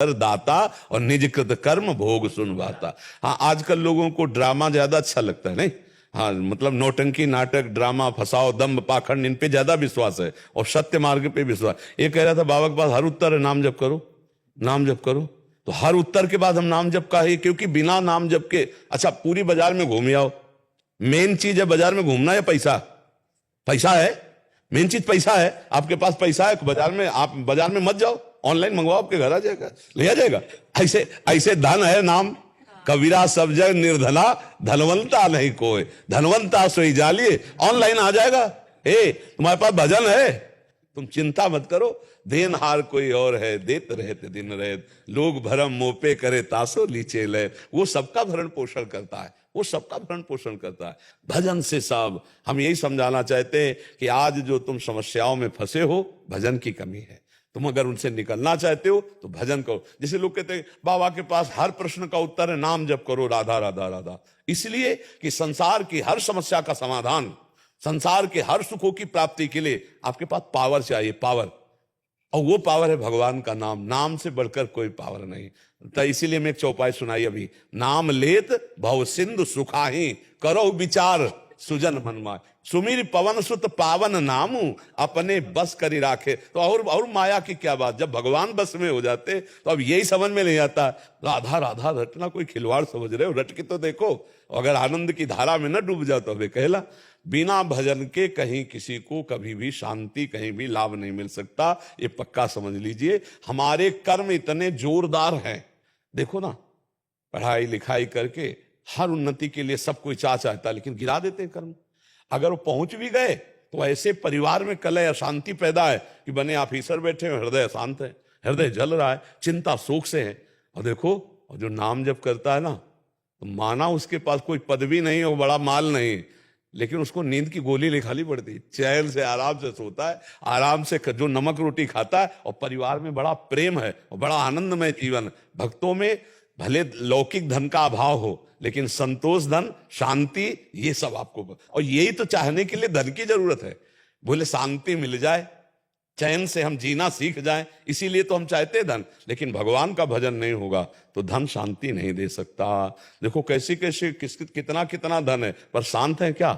दाता और निज कृत कर्म भोग सुनवाता। हाँ, आजकल लोगों को ड्रामा ज्यादा अच्छा लगता है, नहीं? हाँ, मतलब नौटंकी, नाटक, ड्रामा, फसाओ, दम्भ, पाखंड, इन पे ज्यादा विश्वास है और सत्य मार्ग पे विश्वास। ये कह रहा था बाबा के पास हर उत्तर है, नाम जप करो, नाम जप करो। तो हर उत्तर के बाद हम नाम जप का ही, क्योंकि बिना नाम जप के, अच्छा पूरी बाजार में घूम आओ, मेन चीज है बाजार में घूमना या पैसा? पैसा है मेन चीज, पैसा है। आपके पास पैसा है, बाजार में, आप बाजार में मत जाओ, ऑनलाइन मंगवाओ, आपके घर आ जाएगा, ले आ जाएगा। ऐसे ऐसे धन है नाम, कबीरा सब जग निर्धना, धनवंता नहीं कोई, धनवंता सोई जालिए, ऑनलाइन आ जाएगा। तुम्हारे पास भजन है, तुम चिंता मत करो। देनहार कोई और है, देत रहते दिन रहत, लोग भरम मोपे करे तासो लीचे ले। वो सबका भरण पोषण करता है, वो सबका भरण पोषण करता है भजन से। सब हम यही समझाना चाहते हैं कि आज जो तुम समस्याओं में फंसे हो, भजन की कमी है। तुम अगर उनसे निकलना चाहते हो तो भजन करो। जैसे लोग कहते हैं बाबा के पास हर प्रश्न का उत्तर है, नाम जप करो, राधा राधा राधा। इसलिए कि संसार की हर समस्या का समाधान, संसार के हर सुखों की प्राप्ति के लिए आपके पास पावर चाहिए, पावर। और वो पावर है भगवान का नाम। नाम से बढ़कर कोई पावर नहीं। तो इसीलिए मैं एक चौपाई सुनाई अभी, नाम लेत भव सिंधु सुखाही, करो विचार सुजन मनमाय। सुमीर पवन सुत पावन नामू, अपने बस करी राखे। तो और माया की क्या बात, जब भगवान बस में हो जाते तो अब यही समझ में नहीं आता, राधा राधा रटना कोई खिलवाड़ समझ रहे हो? रट के तो देखो, अगर आनंद की धारा में न डूब जाओ तो वे कहला। बिना भजन के कहीं किसी को कभी भी शांति, कहीं भी लाभ नहीं मिल सकता, ये पक्का समझ लीजिए। हमारे कर्म इतने जोरदार हैं, देखो ना, पढ़ाई लिखाई करके हर उन्नति के लिए सब कोई चाहता है, लेकिन गिरा देते हैं कर्म। अगर वो पहुंच भी गए तो ऐसे परिवार में कलह अशांति पैदा है कि बने ऑफिसर बैठे हैं, हृदय अशांत है, हृदय जल रहा है, चिंता शोक से है। और देखो, और जो नाम जप करता है ना, तो माना उसके पास कोई पदवी नहीं हो, बड़ा माल नहीं, लेकिन उसको नींद की गोली लिखानी पड़ती, चैन से आराम से सोता है, आराम से जो नमक रोटी खाता है, और परिवार में बड़ा प्रेम है और बड़ा आनंदमय जीवन। भक्तों में भले लौकिक धन का अभाव हो, लेकिन संतोष, धन, शांति, ये सब आपको, और यही तो चाहने के लिए धन की जरूरत है। बोले शांति मिल जाए, चैन से हम जीना सीख जाएं, इसीलिए तो हम चाहते हैं धन। लेकिन भगवान का भजन नहीं होगा तो धन शांति नहीं दे सकता। देखो कैसे कैसे कितना कितना धन है, पर शांत है क्या?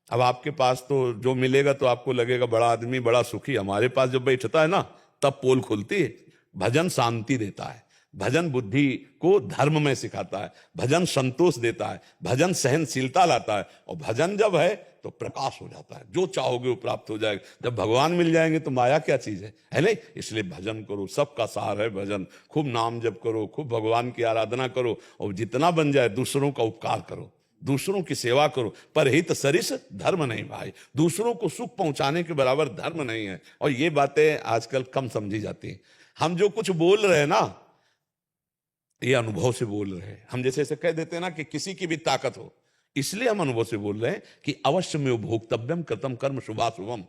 अब आपके पास तो जो मिलेगा तो आपको लगेगा बड़ा आदमी, बड़ा सुखी। हमारे पास जब बैठता है ना, तब पोल खुलती है। भजन शांति देता है, भजन बुद्धि को धर्म में सिखाता है, भजन संतोष देता है, भजन सहनशीलता लाता है, और भजन जब है तो प्रकाश हो जाता है, जो चाहोगे वो प्राप्त हो जाएगा। जब भगवान मिल जाएंगे तो माया क्या चीज है नहीं? इसलिए भजन करो, सबका सार है भजन। खूब नाम जप करो, खूब भगवान की आराधना करो, और जितना बन जाए दूसरों का उपकार करो, दूसरों की सेवा करो। परहित सरिस धर्म नहीं भाई, दूसरों को सुख पहुंचाने के बराबर धर्म नहीं है। और ये बातें आजकल कम समझी जाती हैं। हम जो कुछ बोल रहे हैं ना, ये अनुभव से बोल रहे हैं। हम जैसे ऐसे कह देते हैं ना कि किसी की भी ताकत हो, इसलिए हम अनुभव से बोल रहे हैं कि अवश्य में भोक्तव्यम कृतम कर्म शुभाशुभम।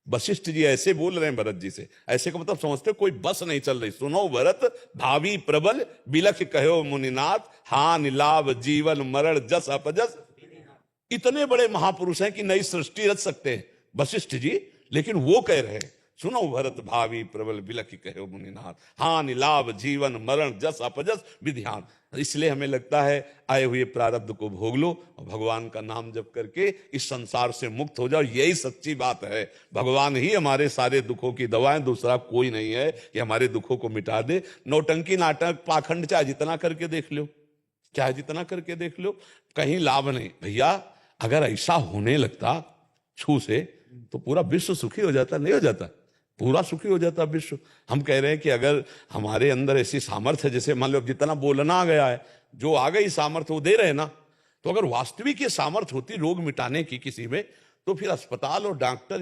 वशिष्ठ जी ऐसे बोल रहे हैं भरत जी से। ऐसे का मतलब समझते हो, कोई बस नहीं चल रही। सुनो भरत भावी प्रबल, बिलख कहो मुनिनाथ, हान लाभ जीवन मरण जस अपजस। इतने बड़े महापुरुष हैं कि नई सृष्टि रच सकते हैं वशिष्ठ जी, लेकिन वो कह रहे हैं सुनो भरत भावी प्रबल बिलख कहो मुनिनाथ, हानि लाभ जीवन मरण जस अपजस विध्यान। इसलिए हमें लगता है आए हुए प्रारब्ध को भोग लो और भगवान का नाम जप करके इस संसार से मुक्त हो जाओ। यही सच्ची बात है। भगवान ही हमारे सारे दुखों की दवाएं, दूसरा कोई नहीं है कि हमारे दुखों को मिटा दे। नौटंकी, नाटक, पाखंड चाहे जितना करके देख लो, चाहे जितना करके देख लो, कहीं लाभ नहीं। भैया अगर ऐसा होने लगता छू से, तो पूरा विश्व सुखी हो जाता, नहीं हो जाता? पूरा सुखी हो जाता विश्व। हम कह रहे हैं कि अगर हमारे अंदर ऐसी सामर्थ्य है, जैसे मान लो जितना बोलना आ गया है, जो आ गई सामर्थ्य वो दे रहे हैं ना, तो अगर वास्तविक ये सामर्थ्य होती रोग मिटाने की किसी में, तो फिर अस्पताल और डॉक्टर